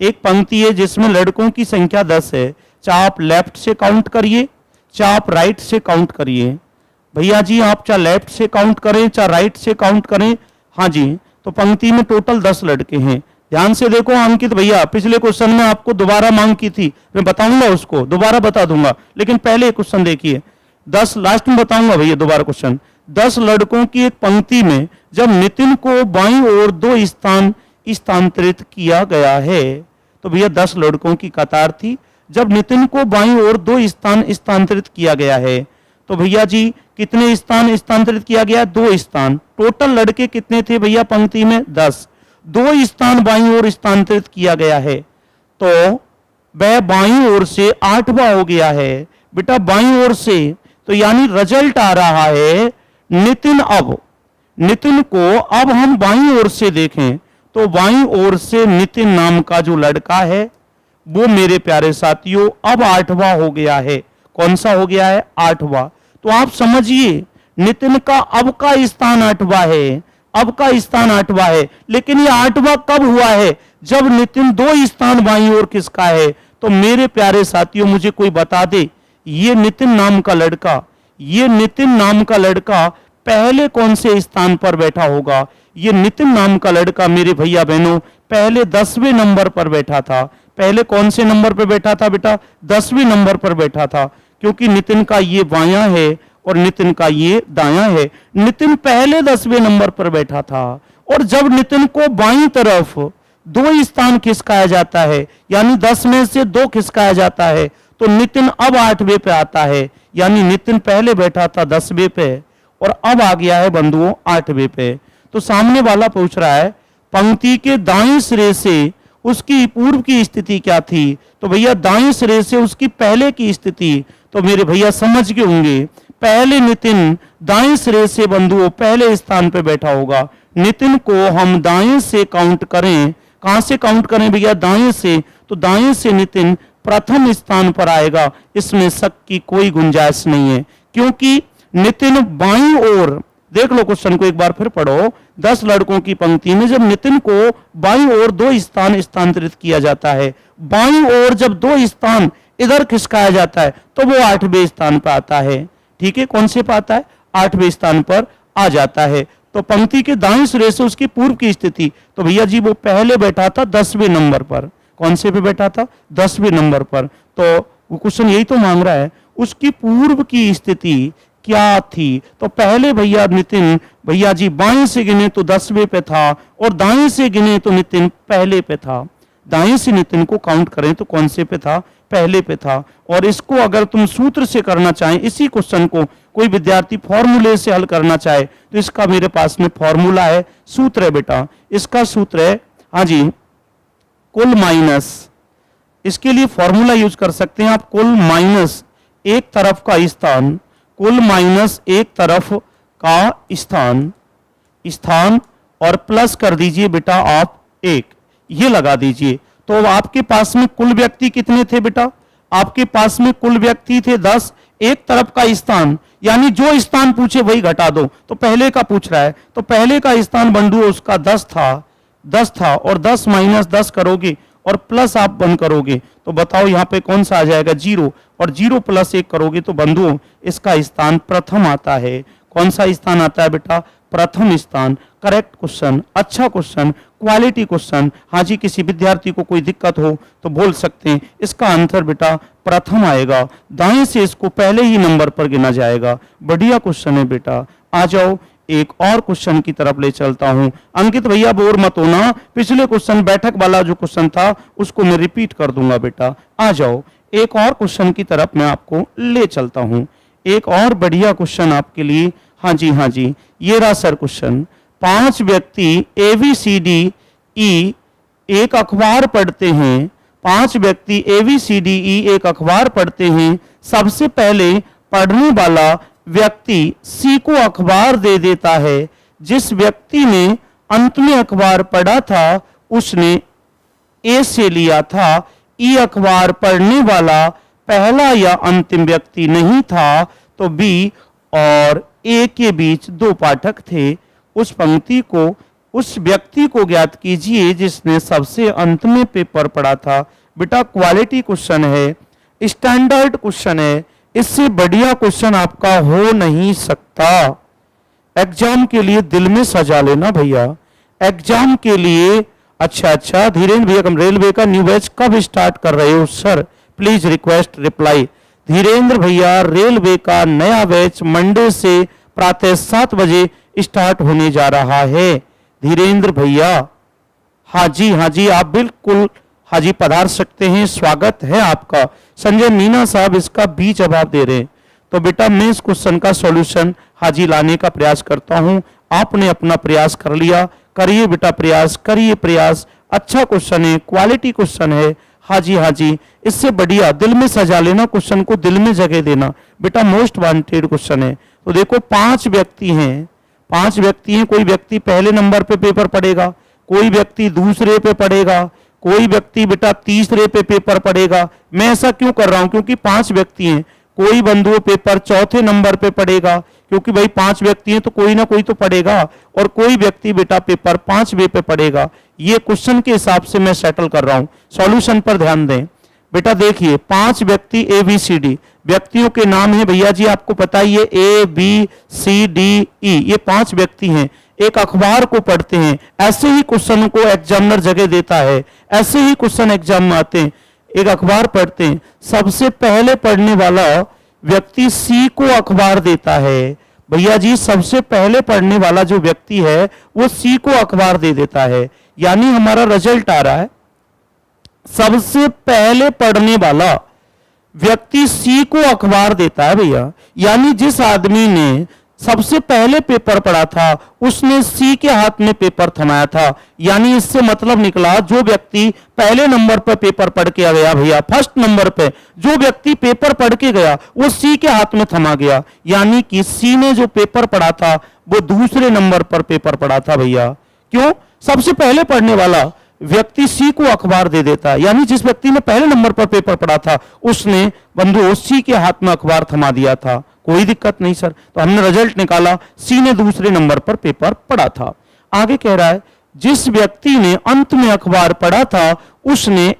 एक पंक्ति है जिसमें लड़कों की संख्या 10 है, चाहे आप लेफ्ट से काउंट करिए चाहे आप राइट से काउंट करिए। भैया जी आप चाहे लेफ्ट से काउंट करें चाहे राइट से काउंट करें, हाँ जी, तो पंक्ति में टोटल 10 लड़के हैं। ध्यान से देखो अंकित भैया, पिछले क्वेश्चन में आपको दोबारा मांग की थी, मैं बताऊंगा उसको, दोबारा बता दूंगा, लेकिन पहले क्वेश्चन देखिए। 10 लास्ट में बताऊंगा भैया दोबारा क्वेश्चन। 10 लड़कों की एक पंक्ति में जब नितिन को बाईं ओर 2 स्थान स्थानांतरित किया गया है, तो भैया 10 लड़कों की कतार थी, जब नितिन को बाईं ओर 2 स्थान स्थानांतरित किया गया है, तो भैया जी कितने स्थान स्थानांतरित किया गया? 2 स्थान। टोटल लड़के कितने थे भैया पंक्ति में? 10। 2 स्थान बाईं ओर स्थानांतरित किया गया है, तो वह बाईं ओर से 8वां हो गया है बेटा, बाईं ओर से। तो यानी रिजल्ट आ रहा है नितिन को अब हम बाईं ओर से देखें तो बाईं ओर से नितिन नाम का जो लड़का है वो मेरे प्यारे साथियों अब 8वां हो गया है। कौन सा हो गया है? 8वां। तो आप समझिए नितिन का अब का स्थान 8वां है, अब का स्थान 8वां है, लेकिन ये 8वां कब हुआ है? जब नितिन 2 स्थान बाईं ओर किसका है? तो मेरे प्यारे साथियों मुझे कोई बता दे, ये नितिन नाम का लड़का पहले कौन से स्थान पर बैठा होगा? ये नितिन नाम का लड़का मेरे भैया बहनों पहले 10वें नंबर पर बैठा था। पहले कौन से नंबर पर बैठा था बेटा? 10वें नंबर पर बैठा था, क्योंकि नितिन का ये बायां है और नितिन का ये दायां है। नितिन पहले 10वें नंबर पर बैठा था, और जब नितिन को बाईं तरफ 2 स्थान खिसकाया जाता है, यानी 10 में से 2 खिसकाया जाता है, तो नितिन अब 8वें पे आता है। यानी नितिन पहले बैठा था 10वें पे और अब आ गया है बंधुओं 8वें पे। तो सामने वाला पूछ रहा है पंक्ति के दाएं सिरे से उसकी पूर्व की स्थिति क्या थी? तो भैया दाएं सिरे से उसकी पहले की स्थिति, तो मेरे भैया समझ गए होंगे, पहले नितिन दाएं सिरे से बंधुओं पहले स्थान पे बैठा होगा। नितिन को हम दाएं से काउंट करें, कहां से काउंट करें भैया? दाएं से। तो दाएं से नितिन प्रथम स्थान पर आएगा, इसमें शक की कोई गुंजाइश नहीं है, क्योंकि नितिन बाईं ओर, देख लो क्वेश्चन को एक बार फिर पढ़ो। 10 लड़कों की पंक्ति में जब नितिन को बाईं ओर 2 स्थान स्थानांतरित किया जाता है, बाईं ओर जब 2 स्थान इधर खिसकाया जाता है, तो वो 8वें स्थान पर आता है। ठीक है, कौन से पर आता है? 8वें स्थान पर आ जाता है। तो पंक्ति के दाएं सिरे से उसकी पूर्व की स्थिति, तो भैया जी वो पहले बैठा था 10वें नंबर पर। कौन से पे बैठा था? 10वें नंबर पर। तो क्वेश्चन यही तो मांग रहा है, उसकी पूर्व की स्थिति क्या थी? तो पहले भैया नितिन भैया जी बाएं से गिने तो 10वें पे था, और दाएं से गिने तो नितिन पहले पे था। दाएं से नितिन को काउंट करें तो कौन से पे था? पहले पे था। और इसको अगर तुम सूत्र से करना चाहें, इसी क्वेश्चन को कोई विद्यार्थी फॉर्मूले से हल करना चाहे, तो इसका मेरे पास में फॉर्मूला है, सूत्र है बेटा। इसका सूत्र है, हाँ जी, कुल माइनस, इसके लिए फॉर्मूला यूज कर सकते हैं आप, कुल माइनस एक तरफ का स्थान, कुल माइनस एक तरफ का स्थान और प्लस कर दीजिए बेटा आप 1, ये लगा दीजिए। तो आपके पास में कुल व्यक्ति कितने थे बेटा? आपके पास में कुल व्यक्ति थे 10, एक तरफ का स्थान, यानी जो स्थान पूछे वही घटा दो। तो पहले का पूछ रहा है, तो पहले का स्थान बंधु उसका 10 था, और 10 माइनस 10 करोगे और प्लस आप बंद करोगे, तो बताओ यहां पे कौन सा आ जाएगा? 0, और 0 प्लस 1 करोगे तो बंधुओं इसका स्थान प्रथम आता है। कौन सा स्थान आता है बेटा? प्रथम स्थान। करेक्ट क्वेश्चन, अच्छा क्वेश्चन, क्वालिटी क्वेश्चन। हाँ जी, किसी विद्यार्थी को कोई दिक्कत हो तो बोल सकते हैं। इसका आंसर बेटा प्रथम आएगा, दाएं से इसको पहले ही नंबर पर गिना जाएगा। बढ़िया क्वेश्चन है बेटा। आ जाओ, एक और क्वेश्चन की तरफ ले चलता हूं। अंकित भैया बोर मत होना, पिछले क्वेश्चन बैठक वाला जो क्वेश्चन था उसको मैं रिपीट कर दूंगा बेटा। आ जाओ, एक और क्वेश्चन की तरफ मैं आपको ले चलता हूं। एक और बढ़िया क्वेश्चन आपके लिए। हाँ जी, हाँ जी, ये रहा सर क्वेश्चन। 5 व्यक्ति ABCDE एक अखबार पढ़ते हैं। 5 व्यक्ति ABCDE एक अखबार पढ़ते हैं। सबसे पहले पढ़ने वाला व्यक्ति C को अखबार दे देता है। जिस व्यक्ति ने अंत में अखबार पढ़ा था उसने A से लिया था। E अखबार पढ़ने वाला पहला या अंतिम व्यक्ति नहीं था, तो B और A के बीच 2 पाठक थे। उस पंक्ति को, उस व्यक्ति को ज्ञात कीजिए जिसने सबसे अंत में पेपर पढ़ा था। बेटा क्वालिटी क्वेश्चन है, स्टैंडर्ड क्वेश्चन है, इससे बढ़िया क्वेश्चन आपका हो नहीं सकता। एग्जाम के लिए दिल में सजा लेना भैया, एग्जाम के लिए। अच्छा, धीरेन्द्र भैया, हम रेलवे का न्यू बैच कब स्टार्ट कर रहे हो sir? Please request reply. Dhirendra भैया, रेलवे का नया बैच मंडे से प्रातः 7 बजे स्टार्ट होने जा रहा है। धीरेन्द्र भैया, हाँ जी, आप बिल्कुल हाँ जी पधार सकते हैं, स्वागत है आपका। संजय मीना साहब इसका बी जवाब दे रहे हैं। तो बेटा मैं इस क्वेश्चन का सॉल्यूशन हाँ जी लाने का प्रयास करता हूं। आपने अपना प्रयास कर लिया, करिए बेटा प्रयास, करिए प्रयास। अच्छा क्वेश्चन है, क्वालिटी क्वेश्चन है। हाँ जी, इससे बढ़िया दिल में सजा लेना, क्वेश्चन को दिल में जगह देना। बेटा मोस्ट वांटेड क्वेश्चन है। तो देखो 5 व्यक्ति हैं, 5 व्यक्ति हैं। कोई व्यक्ति पहले नंबर पे पेपर पढ़ेगा, कोई व्यक्ति दूसरे पे पढ़ेगा, कोई व्यक्ति बेटा तीसरे पे पेपर पढ़ेगा। मैं ऐसा क्यों कर रहा हूं? क्योंकि 5 व्यक्ति हैं। कोई बंधु पेपर चौथे नंबर पे पढ़ेगा, क्योंकि भाई 5 व्यक्ति हैं तो कोई ना कोई तो पढ़ेगा, और कोई व्यक्ति बेटा पेपर 5वें पे पढ़ेगा। ये क्वेश्चन के हिसाब से मैं सेटल कर रहा हूं। सॉल्यूशन पर ध्यान दें बेटा। देखिए 5 व्यक्ति ABCD व्यक्तियों के नाम है भैया जी, आपको पता ही है, ABCDE ये 5 व्यक्ति हैं। एक अखबार को पढ़ते हैं। ऐसे ही क्वेश्चन को एग्जामिनर जगह देता है, ऐसे ही क्वेश्चन एग्जाम में आते हैं। एक अखबार पढ़ते हैं, सबसे पहले पढ़ने वाला व्यक्ति C को अखबार देता है। भैया जी सबसे पहले पढ़ने वाला जो व्यक्ति है वो C को अखबार दे देता है। यानी हमारा रिजल्ट आ रहा है, सबसे पहले पढ़ने वाला व्यक्ति C को अखबार देता है भैया। यानी जिस आदमी ने सबसे पहले पेपर पढ़ा था उसने C के हाथ में पेपर थमाया था। यानी इससे मतलब निकला जो व्यक्ति पहले नंबर पर पेपर पढ़ के गया भैया, फर्स्ट नंबर पे जो व्यक्ति पेपर पढ़ के गया वो C के हाथ में थमा गया। यानी कि C ने जो पेपर पढ़ा था वो दूसरे नंबर पर पेपर पढ़ा था भैया। क्यों? सबसे पहले पढ़ने वाला व्यक्ति C को अखबार दे देता है। यानी जिस व्यक्ति ने पहले नंबर पर पेपर पढ़ा था उसने बंधु C के हाथ में अखबार थमा दिया था। कोई दिक्कत नहीं सर। तो हमने रिजल्ट निकाला, C ने दूसरे नंबर पर पेपर पढ़ा था। आगे कह रहा है जिस व्यक्ति ने अंत में अखबार पढ़ा था उसने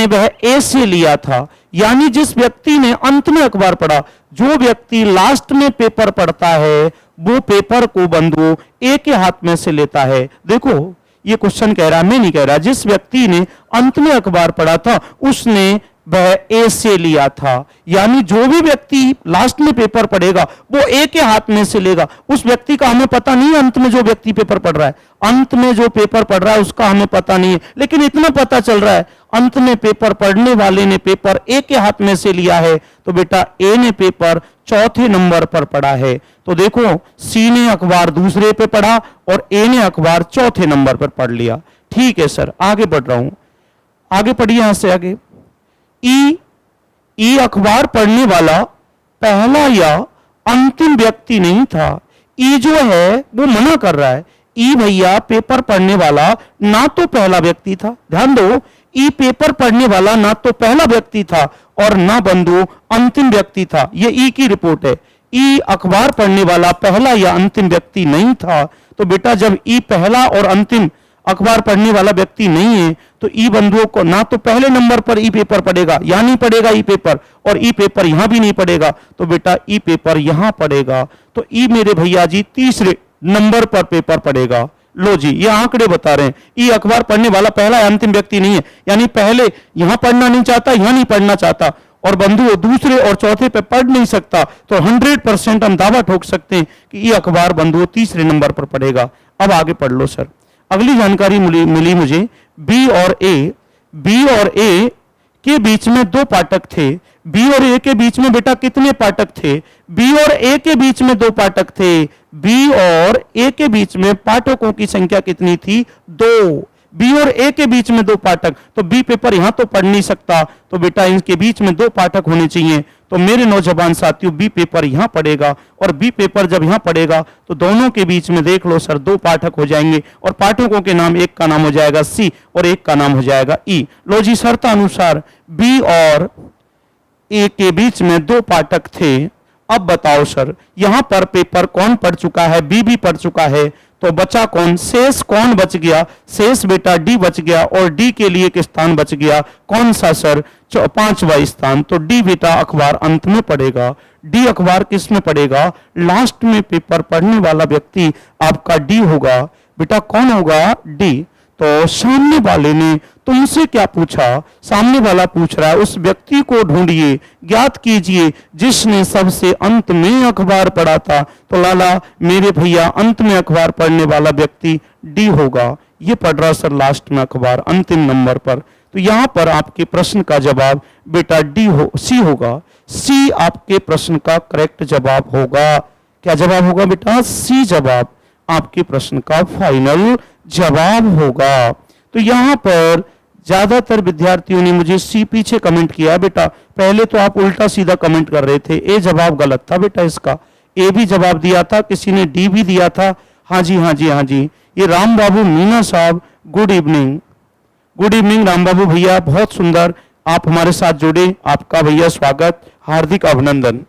वह A से लिया था। यानी जिस व्यक्ति ने अंत में अखबार पढ़ा, जो व्यक्ति लास्ट में पेपर पढ़ता है वो पेपर को बंधु A के हाथ में से लेता है। देखो ये क्वेश्चन कह रहा, मैं नहीं कह रहा, जिस व्यक्ति ने अंत में अखबार पढ़ा था उसने वह A से लिया था। यानी जो भी व्यक्ति लास्ट में पेपर पढ़ेगा वो A के हाथ में से लेगा। उस व्यक्ति का हमें पता नहीं है, अंत में जो व्यक्ति पेपर पढ़ रहा है, अंत में जो पेपर पढ़ रहा है उसका हमें पता नहीं है, लेकिन इतना पता चल रहा है अंत में पेपर पढ़ने वाले ने पेपर A के हाथ में से लिया है। तो बेटा A ने पेपर चौथे नंबर पर पढ़ा है। तो देखो C ने अखबार दूसरे पे पढ़ा और A ने अखबार चौथे नंबर पर पढ़ लिया। ठीक है सर, आगे बढ़ रहा हूं, आगे पढ़िए यहां से आगे। ई अखबार पढ़ने वाला पहला या अंतिम व्यक्ति नहीं था। ई जो है वो मना कर रहा है। ई भैया पेपर पढ़ने वाला ना तो पहला व्यक्ति था, ध्यान दो, ई पेपर पढ़ने वाला ना तो पहला व्यक्ति था और ना बंधु अंतिम व्यक्ति था। ये ई की रिपोर्ट है। ई अखबार पढ़ने वाला पहला या अंतिम व्यक्ति नहीं था। तो बेटा जब ई पहला और अंतिम अखबार पढ़ने वाला व्यक्ति नहीं है तो ई बंधुओं को ना तो पहले नंबर पर ई पेपर पड़ेगा, यहां नहीं पड़ेगा ई पेपर, और ई पेपर यहां भी नहीं पड़ेगा, तो बेटा ई पेपर यहां पड़ेगा। तो ई मेरे भैया जी तीसरे नंबर पर पेपर पड़ेगा। लो जी, ये आंकड़े बता रहे हैं, ई अखबार पढ़ने वाला पहला अंतिम व्यक्ति नहीं है, यानी पहले यहां पढ़ना नहीं चाहता, यहां नहीं पढ़ना चाहता, और बंधु दूसरे और चौथे पे पढ़ नहीं सकता, तो 100% हम दावा ठोक सकते हैं कि ये अखबार बंधु तीसरे नंबर पर पड़ेगा। अब आगे पढ़ लो सर। अगली जानकारी मिली मुझे, बी और ए के बीच में दो पाठक थे। बी और ए के बीच में बेटा कितने पाठक थे? बी और ए के बीच में दो पाठक थे। बी और ए के बीच में पाठकों की संख्या कितनी थी? 2। बी और ए के बीच में दो पाठक, तो बी पेपर यहां तो पढ़ नहीं सकता, तो बेटा इनके बीच में दो पाठक होने चाहिए। तो मेरे नौजवान साथियों, बी पेपर यहां पड़ेगा, और बी पेपर जब यहां पड़ेगा तो दोनों के बीच में देख लो सर दो पाठक हो जाएंगे, और पाठकों के नाम, एक का नाम हो जाएगा सी और एक का नाम हो जाएगा ई। लो जी, शर्तानुसार बी और ए के बीच में दो पाठक थे। अब बताओ सर, यहां पर पेपर कौन पढ़ चुका है? बी भी पढ़ चुका है, तो बचा कौन? शेष कौन बच गया? शेष बेटा डी बच गया, और डी के लिए एक स्थान बच गया, कौन सा सर? 5वां स्थान। तो डी बेटा अखबार अंत में पड़ेगा। डी अखबार किस में पड़ेगा? लास्ट में पेपर पढ़ने वाला व्यक्ति आपका डी होगा। बेटा कौन होगा? डी। तो सामने वाले ने तुमसे क्या पूछा? सामने वाला पूछ रहा है उस व्यक्ति को ढूंढिए, ज्ञात कीजिए जिसने सबसे अंत में अखबार पढ़ा था। तो लाला मेरे भैया अंत में अखबार पढ़ने वाला व्यक्ति डी होगा। ये पढ़ रहा सर लास्ट में अखबार अंतिम नंबर पर। तो यहां पर आपके प्रश्न का जवाब बेटा सी होगा। सी आपके प्रश्न का करेक्ट जवाब होगा। क्या जवाब होगा बेटा? सी जवाब आपके प्रश्न का फाइनल जवाब होगा। तो यहां पर ज्यादातर विद्यार्थियों ने मुझे सी पीछे कमेंट किया। बेटा पहले तो आप उल्टा सीधा कमेंट कर रहे थे, ए जवाब गलत था बेटा इसका। ए भी जवाब दिया था, किसी ने डी भी दिया था। हाँ जी हाँ जी हाँ जी, ये राम बाबू मीना साहब, good evening. Good evening Ram Babu भैया, बहुत सुंदर आप हमारे साथ जुड़े, आपका भैया स्वागत, हार्दिक अभिनंदन।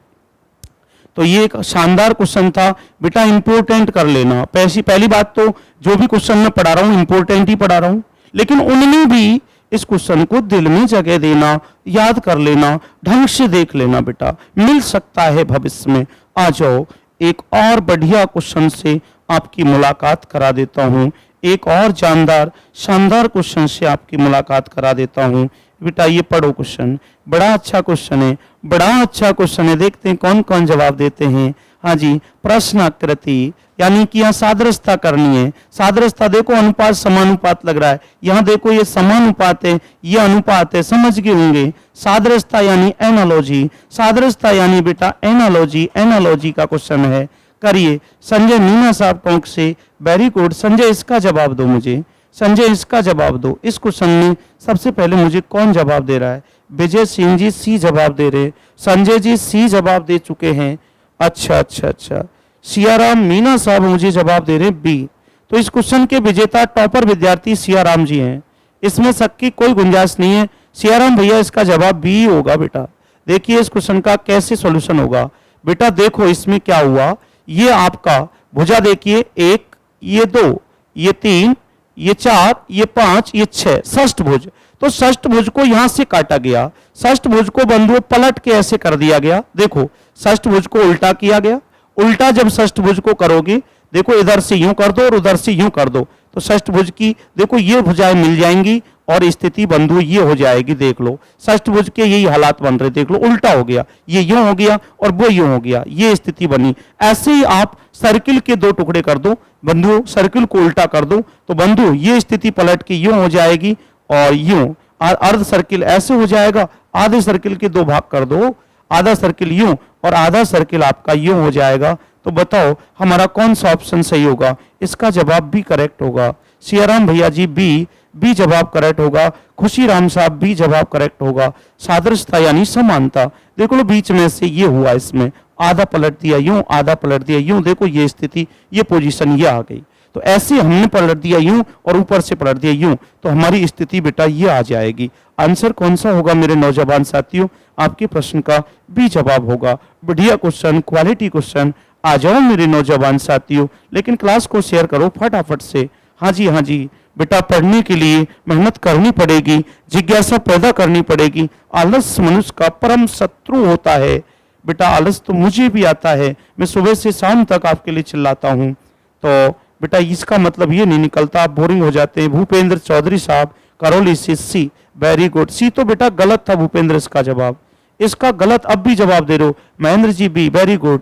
तो ये एक शानदार क्वेश्चन था बेटा, इंपोर्टेंट कर लेना। पहली बात तो जो भी क्वेश्चन मैं पढ़ा रहा हूं इंपोर्टेंट ही पढ़ा रहा हूं, लेकिन उनमें भी इस क्वेश्चन को दिल में जगह देना, याद कर लेना, ढंग से देख लेना बेटा, मिल सकता है भविष्य में। आ जाओ, एक और बढ़िया क्वेश्चन से आपकी मुलाकात करा देता हूं, एक और शानदार क्वेश्चन से आपकी मुलाकात करा देता हूं। बेटा ये पढ़ो क्वेश्चन, बड़ा अच्छा क्वेश्चन है, बड़ा अच्छा क्वेश्चन है। देखते हैं कौन कौन जवाब देते हैं। हाँ जी, प्रश्नाकृति, यानी कि यहाँ सादृश्यता करनी है। सादृश्यता देखो, अनुपात समानुपात लग रहा है, यहाँ देखो ये समानुपात है, ये अनुपात है, समझ गए होंगे। सादृश्यता यानी एनालॉजी, सादृश्यता यानी बेटा एनालॉजी का क्वेश्चन है। करिए। संजय मीना साहब टोंक से, वेरी गुड। संजय इसका जवाब दो मुझे, संजय इसका जवाब दो। इस क्वेश्चन में सबसे पहले मुझे कौन जवाब दे रहा है? विजय सिंह जी सी जवाब दे रहे, संजय जी सी जवाब दे चुके हैं। अच्छा, सियाराम मीना साहब मुझे जवाब दे रहे बी। तो इस क्वेश्चन के विजेता टॉपर विद्यार्थी सियाराम जी हैं, इसमें शक की कोई गुंजाइश नहीं है। सियाराम भैया इसका जवाब बी होगा बेटा। देखिए इस क्वेश्चन का कैसे सॉल्यूशन होगा बेटा। देखो इसमें क्या हुआ, ये आपका भुजा देखिए, 1, ये 2, ये 3, ये 4, ये 5, ये 6, षष्ठभुज। तो षष्ठभुज को यहां से काटा गया, षष्ठभुज को बंधुओं पलट के ऐसे कर दिया गया। देखो षष्ठभुज को उल्टा किया गया। उल्टा जब षष्ठभुज को करोगे, देखो इधर से यूं कर दो और उधर से यूं कर दो, तो षष्ठभुज की देखो ये भुजाएं मिल जाएंगी और स्थिति बंधु ये हो जाएगी। देख लो षष्ठभुज के यही हालात बन रहे, देख लो उल्टा हो गया, ये यूं हो गया और वो यूं हो गया, ये स्थिति बनी। ऐसे ही आप सर्किल के 2 टुकड़े कर दो बंधु, सर्किल को उल्टा कर दो तो बंधु ये स्थिति पलट के यूं हो जाएगी और यूं। अर्ध सर्किल ऐसे हो जाएगा, आधे सर्किल के 2 भाग कर दो, आधा सर्किल यूं और आधा सर्किल आपका यूं हो जाएगा। तो बताओ हमारा कौन सा ऑप्शन सही होगा? इसका जवाब बी करेक्ट होगा। सियाराम भैया जी बी जवाब करेक्ट होगा। खुशी राम साहब बी जवाब करेक्ट होगा। सादृश्यता यानी समानता, देखो लो बीच में से ये हुआ, इसमें आधा पलट दिया यूं, आधा पलट दिया यूं, देखो ये स्थिति, ये पोजीशन ये आ गई। तो ऐसे हमने पलट दिया यूं और ऊपर से पलट दिया यूं, तो हमारी स्थिति बेटा ये आ जाएगी। आंसर कौन सा होगा मेरे नौजवान साथियों? आपके प्रश्न का बी जवाब होगा। बढ़िया क्वेश्चन, क्वालिटी क्वेश्चन। आ जाओ मेरे नौजवान साथियों, लेकिन क्लास को शेयर करो फटाफट से। हाँ जी बेटा पढ़ने के लिए मेहनत करनी पड़ेगी, जिज्ञासा पैदा करनी पड़ेगी। आलस मनुष्य का परम शत्रु होता है। बेटा आलस तो मुझे भी आता है, मैं सुबह से शाम तक आपके लिए चिल्लाता हूँ, तो बेटा इसका मतलब ये नहीं निकलता, आप बोरिंग हो जाते हैं। भूपेंद्र चौधरी साहब करौली से सी, वेरी गुड। सी तो बेटा गलत था भूपेंद्र, इसका जवाब, इसका गलत अब भी जवाब दे रहे हो। महेंद्र जी बी, वेरी गुड।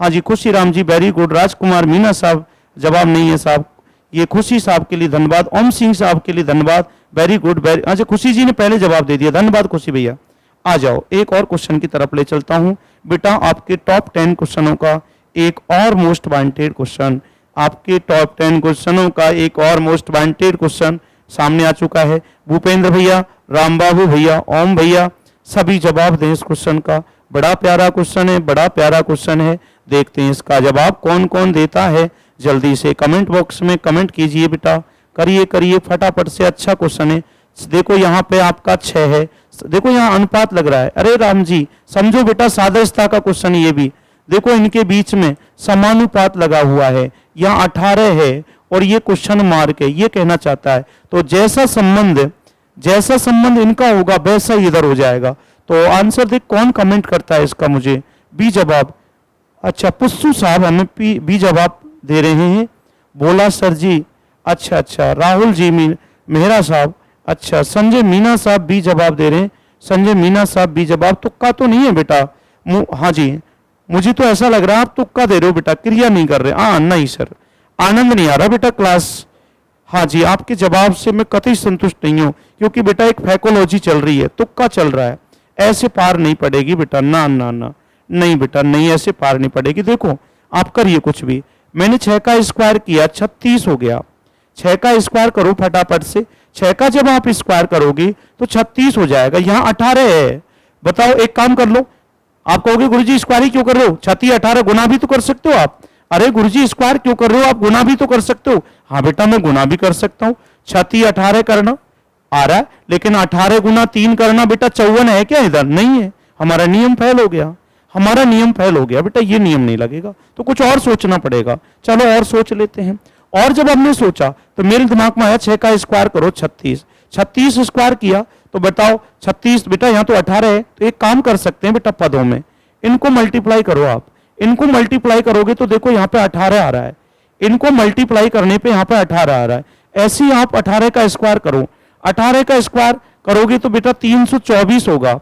हाँ जी खुशीराम जी वेरी गुड। राजकुमार मीना साहब जवाब नहीं है साहब, ये खुशी साहब के लिए धन्यवाद। ओम सिंह साहब के लिए धन्यवाद, वेरी गुड वेरी। अच्छा खुशी जी ने पहले जवाब दे दिया, धन्यवाद खुशी भैया। आ जाओ एक और क्वेश्चन की तरफ ले चलता हूं बेटा, आपके टॉप 10 क्वेश्चनों का एक और मोस्ट वांटेड क्वेश्चन, आपके टॉप 10 क्वेश्चनों का एक और मोस्ट वांटेड क्वेश्चन सामने आ चुका है। भूपेंद्र भैया, राम बाबू भैया, ओम भैया सभी जवाब दें इस क्वेश्चन का। बड़ा प्यारा क्वेश्चन है, बड़ा प्यारा क्वेश्चन है। देखते हैं इसका जवाब कौन कौन देता है। जल्दी से कमेंट बॉक्स में कमेंट कीजिए बेटा, करिए करिए फटाफट से। अच्छा क्वेश्चन है। देखो यहाँ पे आपका 6 है, देखो यहाँ अनुपात लग रहा है। अरे राम जी समझो बेटा सादृश्यता का क्वेश्चन ये भी, देखो इनके बीच में समानुपात लगा हुआ है, यहाँ 18 है और ये क्वेश्चन मार्क है, ये कहना चाहता है। तो जैसा संबंध इनका होगा वैसा इधर हो जाएगा। तो आंसर देख कौन कमेंट करता है इसका, मुझे बी जवाब। अच्छा पुस्सू साहब हमें बी जवाब दे रहे हैं, बोला सर जी। अच्छा अच्छा राहुल जी मेहरा साहब, अच्छा संजय मीना साहब बी जवाब दे रहे हैं, संजय मीना साहब बी जवाब। तुक्का तो नहीं है बेटा? हाँ जी मुझे तो ऐसा लग रहा है आप तुक्का दे रहे हो बेटा, क्रिया नहीं कर रहे। हाँ नहीं सर, आनंद नहीं आ रहा बेटा क्लास। हाँ जी आपके जवाब से मैं कतई संतुष्ट नहीं हूँ, क्योंकि बेटा एक फैकोलॉजी चल रही है, तुक्का चल रहा है, ऐसे पार नहीं पड़ेगी बेटा। ना ना ना नहीं बेटा नहीं, ऐसे पार नहीं पड़ेगी। देखो आप करिए कुछ भी, मैंने 6 का स्क्वायर किया 36 हो गया। 6 का स्क्वायर करो फटाफट से, 6 का जब आप स्क्वायर करोगे तो 36 हो जाएगा। यहाँ 18 है, बताओ एक काम कर लो। आप कहोगे गुरुजी स्क्वायर ही क्यों कर रहे हो, 36 18 गुना भी तो कर सकते हो आप। अरे गुरुजी स्क्वायर क्यों कर रहे हो, आप गुना भी तो कर सकते हो। हाँ बेटा मैं गुना भी कर सकता हूँ, 36 18 करना आ रहा है, लेकिन 18 गुना 3 करना बेटा 54 है क्या? इधर नहीं है, हमारा नियम फेल हो गया, हमारा नियम फेल हो गया बेटा, ये नियम नहीं लगेगा, तो कुछ और सोचना पड़ेगा। चलो और सोच लेते हैं। और जब हमने सोचा तो मेरे दिमाग में आया 6 का स्क्वायर करो 36, 36 स्क्वायर किया तो बताओ 36 बेटा, यहाँ तो 18 है, तो एक काम कर सकते हैं बेटा पदों में, इनको मल्टीप्लाई करो आप। इनको मल्टीप्लाई करोगे तो देखो यहाँ पे 18 आ रहा है, इनको मल्टीप्लाई करने पे यहाँ पे 18 आ रहा है। ऐसे ही आप 18 का स्क्वायर करो, 18 का स्क्वायर करोगे तो बेटा 324 होगा।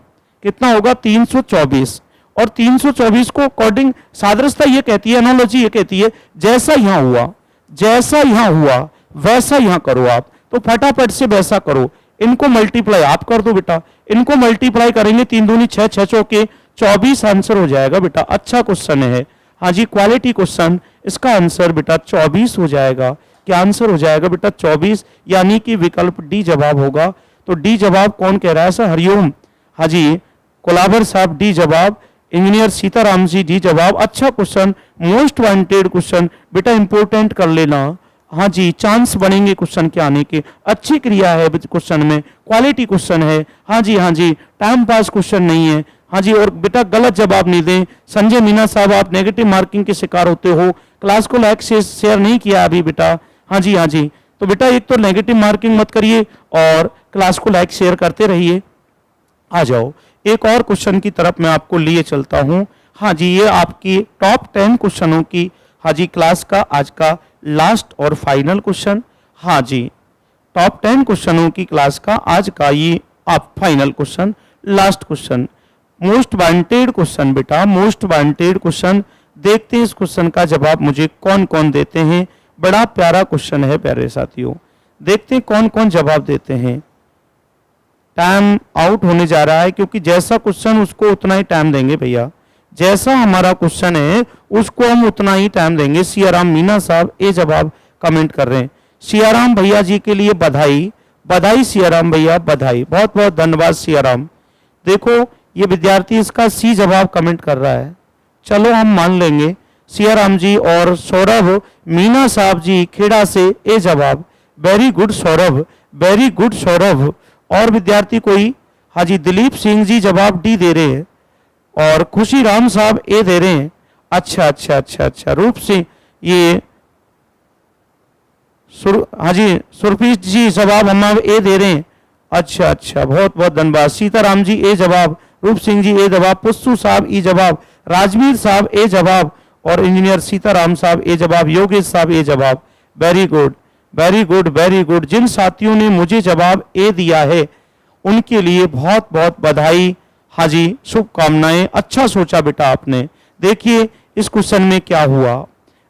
कितना होगा? 324। और 324 को अकॉर्डिंग सादृश्यता ये कहती है, एनालॉजी ये कहती है, जैसा यहां हुआ वैसा यहां करो आप। तो फटाफट से वैसा करो, इनको मल्टीप्लाई आप कर दो बेटा, इनको मल्टीप्लाई करेंगे 3 दूनी 6, 6 चौके 24 आंसर हो जाएगा बेटा। अच्छा क्वेश्चन है, हाँ जी क्वालिटी क्वेश्चन, इसका आंसर बेटा 24 हो जाएगा। क्या आंसर हो जाएगा बेटा? 24, यानी कि विकल्प डी जवाब होगा। तो डी जवाब कौन कह रहा है सर? हरिओम, हाँ जी कोलाबर साहब डी जवाब, इंजीनियर सीताराम जी डी जवाब। अच्छा क्वेश्चन, मोस्ट वांटेड क्वेश्चन बेटा, इंपोर्टेंट कर लेना। हाँ जी चांस बनेंगे क्वेश्चन के आने के, अच्छी क्रिया है क्वेश्चन में, क्वालिटी क्वेश्चन है। हाँ जी टाइम पास क्वेश्चन नहीं है। हाँ जी और बेटा गलत जवाब नहीं दें। संजय मीना साहब आप नेगेटिव मार्किंग के शिकार होते हो, क्लास को लाइक से शेयर नहीं किया अभी बेटा। हाँ जी तो बेटा एक तो नेगेटिव मार्किंग मत करिए और क्लास को लाइक शेयर करते रहिए। आ जाओ एक और क्वेश्चन की तरफ मैं आपको लिए चलता हूं। हाँ जी ये आपकी टॉप 10 क्वेश्चनों की, हाँ जी क्लास का आज का लास्ट और फाइनल क्वेश्चन। हाँ जी टॉप 10 क्वेश्चनों की क्लास का आज का ये आप final question, last question, most wanted question बेटा, मोस्ट वांटेड क्वेश्चन। देखते हैं इस क्वेश्चन का जवाब मुझे कौन कौन देते हैं। बड़ा प्यारा क्वेश्चन है प्यारे साथियों, देखते हैं कौन कौन जवाब देते हैं। टाइम आउट होने जा रहा है, क्योंकि जैसा क्वेश्चन उसको उतना ही टाइम देंगे भैया, जैसा हमारा क्वेश्चन है उसको हम उतना ही टाइम देंगे। सियाराम मीना साहब ए जवाब कमेंट कर रहे हैं। सियाराम भैया जी के लिए बधाई, बधाई सियाराम भैया, बधाई, बहुत बहुत धन्यवाद सियाराम। देखो ये विद्यार्थी इसका सी जवाब कमेंट कर रहा है, चलो हम मान लेंगे सियाराम जी। और सौरभ मीना साहब जी खेड़ा से ए जवाब, very good Saurabh, very good Saurabh. और विद्यार्थी कोई? हाँ जी दिलीप सिंह जी जवाब डी दे रहे हैं और खुशी राम साहब ए दे रहे हैं। अच्छा रूप सिंह, ये हाँ जी, सुरपीत जी जवाब हम ए दे रहे हैं। अच्छा अच्छा, बहुत बहुत धन्यवाद। सीताराम जी ए जवाब, रूप सिंह जी ए जवाब, पुस्सू साहब ई जवाब, राजवीर साहब ए जवाब, और इंजीनियर सीताराम साहब ए जवाब, योगेश साहब ए जवाब। Very good very good very good. जिन साथियों ने मुझे जवाब ए दिया है उनके लिए बहुत बहुत बधाई। हाँ जी, शुभकामनाएं। अच्छा सोचा बेटा आपने। देखिए इस क्वेश्चन में क्या हुआ।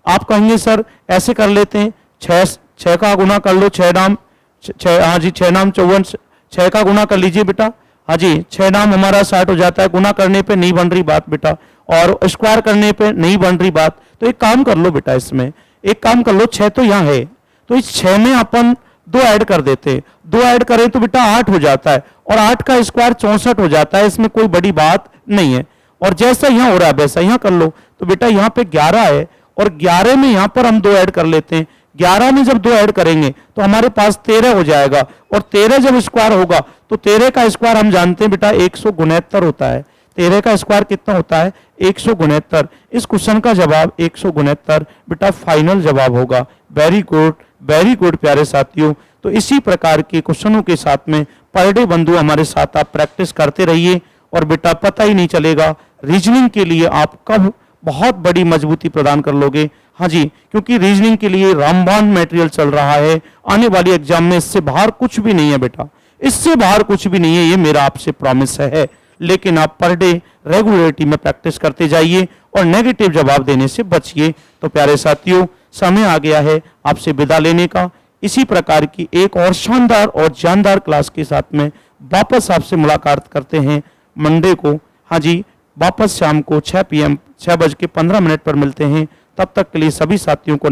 आप कहेंगे सर ऐसे कर लेते हैं, छह का गुना कर लो, छह नाम, हाँ जी, छह नाम 54, छह का गुना कर लीजिए बेटा। हाँ जी, छह नाम हमारा 60 हो जाता है, गुना करने पे नहीं बन रही बात बेटा, और स्क्वायर करने पे नहीं बन रही बात। तो एक काम कर लो बेटा, इसमें एक काम कर लो, छह तो यहाँ है, तो इस छह में अपन दो ऐड कर देते हैं, दो ऐड करें तो बेटा 8 हो जाता है, और 8 का स्क्वायर 64 हो जाता है, इसमें कोई बड़ी बात नहीं है। और जैसा यहाँ हो रहा है वैसा यहाँ कर लो। तो बेटा यहाँ पे 11 है, और 11 में यहाँ पर हम दो ऐड कर लेते हैं। 11 में जब दो ऐड करेंगे तो हमारे पास 13 हो जाएगा, और 13 जब स्क्वायर होगा तो 13 का स्क्वायर हम जानते हैं बेटा 169 होता है। 13 का स्क्वायर कितना होता है? 169। इस क्वेश्चन का जवाब 169 बेटा फाइनल जवाब होगा। वेरी गुड प्यारे साथियों। तो इसी प्रकार के क्वेश्चनों के साथ में पर डे बंधु हमारे साथ आप प्रैक्टिस करते रहिए, और बेटा पता ही नहीं चलेगा रीजनिंग के लिए आप कब बहुत बड़ी मजबूती प्रदान कर लोगे। हाँ जी, क्योंकि रीजनिंग के लिए रामबाण मटेरियल चल रहा है। आने वाली एग्जाम में इससे बाहर कुछ भी नहीं है बेटा, इससे बाहर कुछ भी नहीं है, ये मेरा आपसे प्रॉमिस है। लेकिन आप पर डे रेगुलरिटी में प्रैक्टिस करते जाइए और नेगेटिव जवाब देने से बचिए। तो प्यारे साथियों, समय आ गया है आपसे विदा लेने का। इसी प्रकार की एक और शानदार और जानदार क्लास के साथ में वापस आपसे मुलाकात करते हैं मंडे को। हाँ जी, वापस शाम को 6 PM 6:15 पर मिलते हैं। तब तक के लिए सभी साथियों को